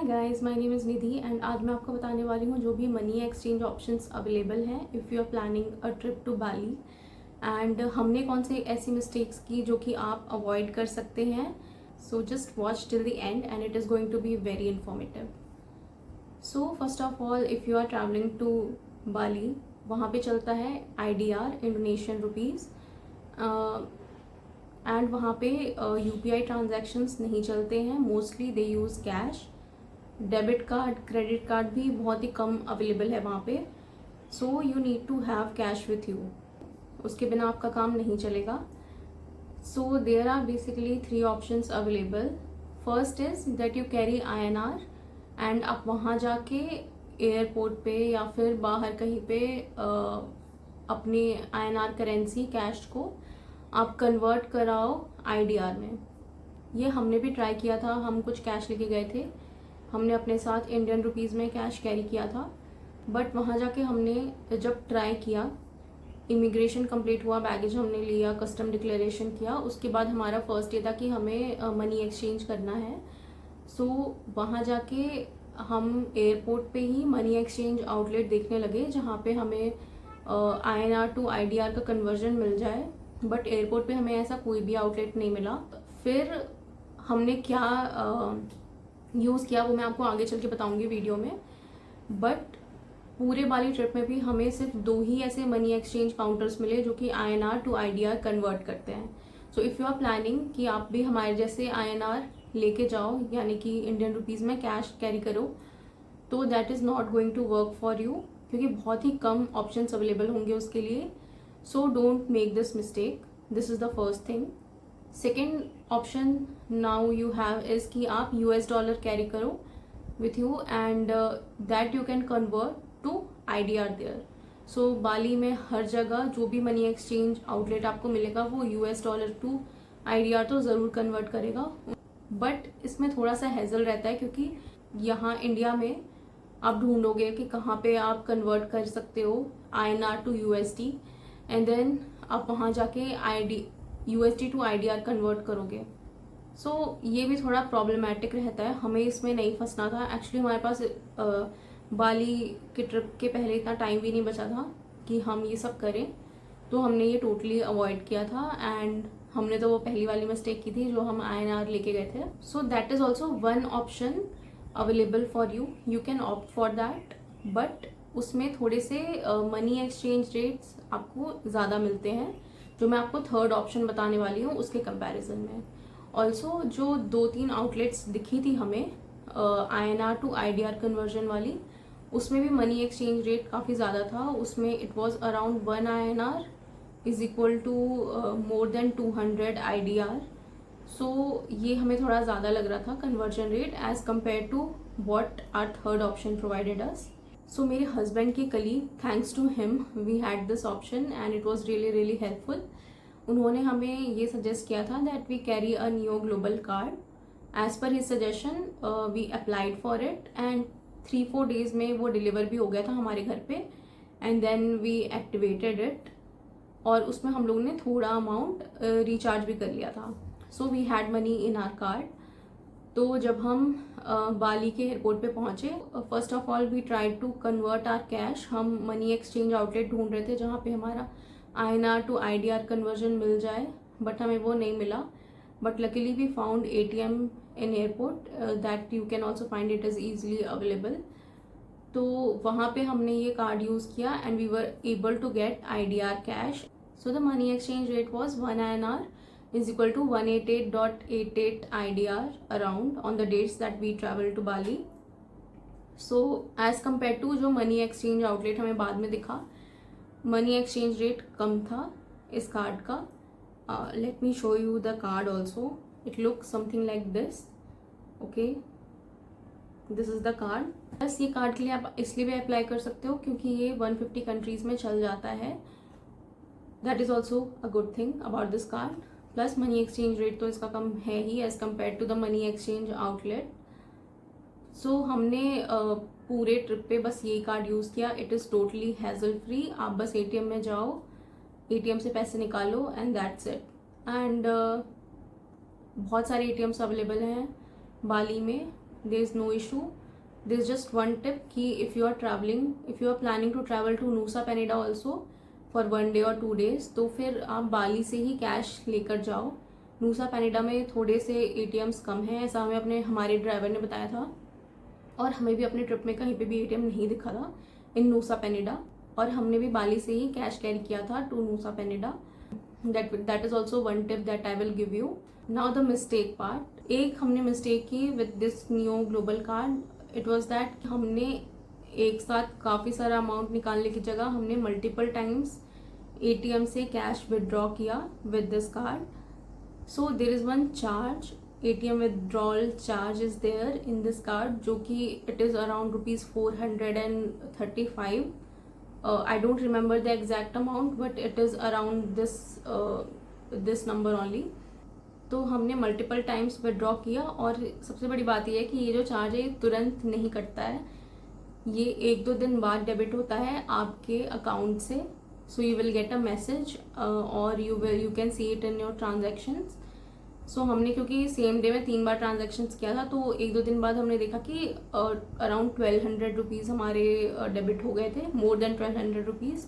Guys, my name is Nidhi and आज मैं आपको बताने वाली हूँ जो भी मनी एक्सचेंज ऑप्शंस अवेलेबल हैं if you are planning a trip to Bali. And हमने कौन से ऐसी मिस्टेक्स की जो कि आप अवॉइड कर सकते हैं। So just watch till the end and it is going to be very informative. So first of all, if you are travelling to Bali, वहाँ पे चलता है IDR, इंडोनेशियन रुपीज़। एंड वहाँ पे UPI ट्रांजैक्शंस नहीं चलते हैं, mostly they use cash. Debit card, credit card भी बहुत ही कम अवेलेबल है वहाँ पे। So you need to have cash with you, उसके बिना आपका काम नहीं चलेगा। So there are basically 3 options available. First is that you carry INR and आप वहाँ जाके एयरपोर्ट पे या फिर बाहर कहीं पे अपनी INR करेंसी कैश को आप कन्वर्ट कराओ IDR में। ये हमने भी ट्राई किया था, हम कुछ कैश लेके गए थे, हमने अपने साथ इंडियन रुपीज़ में कैश कैरी किया था। बट वहाँ जाके हमने जब ट्राई किया, इमिग्रेशन कंप्लीट हुआ, बैगेज हमने लिया, कस्टम डिक्लेरेशन किया, उसके बाद हमारा फर्स्ट ये था कि हमें मनी एक्सचेंज करना है। सो वहाँ जाके हम एयरपोर्ट पे ही मनी एक्सचेंज आउटलेट देखने लगे जहाँ पे हमें INR टू IDR का कन्वर्जन मिल जाए। बट एयरपोर्ट पे हमें ऐसा कोई भी आउटलेट नहीं मिला। फिर हमने क्या यूज़ किया वो मैं आपको आगे चल के बताऊंगी वीडियो में। बट पूरे बाली ट्रिप में भी हमें सिर्फ 2 ही ऐसे मनी एक्सचेंज काउंटर्स मिले जो कि INR टू IDR कन्वर्ट करते हैं। So if you are planning कि आप भी हमारे जैसे INR लेके जाओ, यानी कि इंडियन रुपीज़ में कैश कैरी करो, तो that is not going to work for you, क्योंकि बहुत ही कम ऑप्शंस अवेलेबल होंगे उसके लिए। So don't make this mistake, this is the first thing. Second option now you have is कि आप US डॉलर कैरी करो with you and that you can convert to IDR there. सो बाली में हर जगह जो भी मनी एक्सचेंज आउटलेट आपको मिलेगा वो US डॉलर टू IDR तो ज़रूर कन्वर्ट करेगा। बट इसमें थोड़ा सा हेजल रहता है, क्योंकि यहाँ इंडिया में आप ढूंढोगे कि कहाँ पे आप कन्वर्ट कर सकते हो INR to USD and then आप वहाँ जाके USD टू IDR कन्वर्ट करोगे। सो ये भी थोड़ा प्रॉब्लमेटिक रहता है, हमें इसमें नहीं फंसना था। एक्चुअली हमारे पास बाली के ट्रिप के पहले इतना टाइम भी नहीं बचा था कि हम ये सब करें, तो हमने ये टोटली अवॉइड किया था। एंड हमने तो वो पहली वाली मिस्टेक की थी जो हम INR लेके गए थे। सो that is also one option available for you, you can opt for that. But उसमें थोड़े से मनी एक्सचेंज रेट्स आपको ज़्यादा मिलते हैं, जो मैं आपको थर्ड ऑप्शन बताने वाली हूँ उसके कंपैरिजन में। ऑल्सो जो 2-3 आउटलेट्स दिखी थी हमें INR टू IDR कन्वर्जन वाली, उसमें भी मनी एक्सचेंज रेट काफ़ी ज़्यादा था। उसमें it was around 1 INR is equal to more than 200 IDR। So ये हमें थोड़ा ज़्यादा लग रहा था conversion rate as compare to what are third option provided us. So मेरे हस्बैंड के colleague, thanks to him we had this option and it was really really helpful. उन्होंने हमें ये सजेस्ट किया था that we carry a Niyo global card. As per his suggestion we applied for it and 3-4 days में वो deliver भी हो गया था हमारे घर पे। And then we activated it और उसमें हम लोगों ने थोड़ा अमाउंट रिचार्ज भी कर लिया था। So we had money in our card. तो जब हम बाली के एयरपोर्ट पे पहुंचे, first of all we tried to convert our cash. हम मनी एक्सचेंज आउटलेट ढूंढ रहे थे जहाँ पे हमारा INR टू IDR कन्वर्जन मिल जाए, बट हमें वो नहीं मिला। But luckily we found ATM in airport that you can also find it is easily available. तो वहाँ पे हमने ये कार्ड यूज़ किया and we were able to get IDR cash. So the money exchange rate was 1 INR is equal to 188.88 IDR around on the dates that we travel to Bali. So as compared to जो money exchange outlet हमें बाद में दिखा, money exchange rate कम था इस card का। Let me show you the card also, it look something like this. Okay, this is the card. बस ये कार्ड के लिए आप इसलिए भी अप्लाई कर सकते हो क्योंकि ये 150 कंट्रीज में चल जाता है। That is also a good thing about this card. Plus money exchange rate तो इसका कम है ही as compare to the money exchange outlet. So हमने पूरे ट्रिप पे बस यही कार्ड यूज़ किया। It is totally hassle free. आप बस ATM में जाओ, ATM से पैसे निकालो एंड दैट्स इट। एंड बहुत सारे ATMs अवेलेबल हैं बाली में, there is no issue. There is just one tip कि if you are planning to travel to नूसा Penida also for 1 day और 2 days, तो फिर आप बाली से ही कैश लेकर जाओ. नूसा पेनिडा में थोड़े से ATMs कम हैं, ऐसा हमें हमारे ड्राइवर ने बताया था, और हमें भी अपने ट्रिप में कहीं पे भी ATM नहीं दिखा था इन नूसा पेनिडा, और हमने भी बाली से ही कैश कैरी किया था to नूसा Penida. That is also one tip that I will give you. Now the mistake part. एक हमने मिस्टेक की with this new global card. It was that हमने एक साथ काफ़ी सारा अमाउंट निकालने की जगह हमने मल्टीपल टाइम्स ATM से कैश विदड्रॉ किया with this card. So there is one charge, ATM withdrawal charge is there in this card, जो कि it is around ₹435. I don't remember the exact amount, but it is around this number only. तो हमने multiple times withdraw किया, और सबसे बड़ी बात यह है कि ये जो चार्ज है ये तुरंत नहीं कटता है, ये 1-2 दिन बाद डेबिट होता है आपके अकाउंट से. So you will get a message और you can see it in your transactions. So हमने क्योंकि सेम डे में 3 बार ट्रांजेक्शन्स किया था, तो 1-2 दिन बाद हमने देखा कि अराउंड 1200 रुपीज़ हमारे डेबिट हो गए थे, मोर देन 1200 रुपीज़.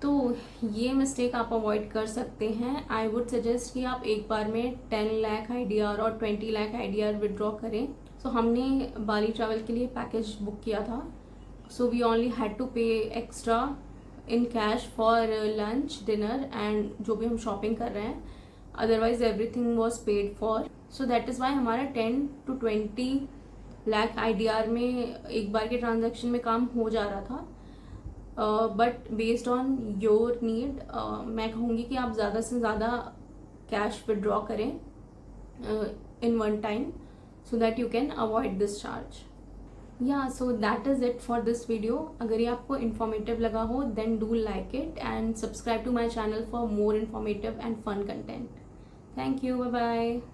तो ये मिस्टेक आप अवॉइड कर सकते हैं. आई वुड सजेस्ट कि आप एक बार में 10 लाख IDR और 20 लाख IDR विदड्रॉ करें. सो हमने बाली ट्रैवल के लिए पैकेज बुक किया था, so we only had to pay extra in cash for lunch, dinner and जो भी हम शॉपिंग कर रहे हैं. Otherwise everything was paid for. So that is why हमारा 10 to 20 लाख IDR में एक बार के ट्रांजेक्शन में काम हो जा रहा था. But based on your need मैं कहूँगी कि आप ज़्यादा से ज़्यादा कैश विदड्रॉ करें in one time, so that you can avoid this charge. Yeah, so that is it for this video. अगर ये आपको informative लगा हो then do like it and subscribe to my channel for more informative and fun content. Thank you. Bye bye.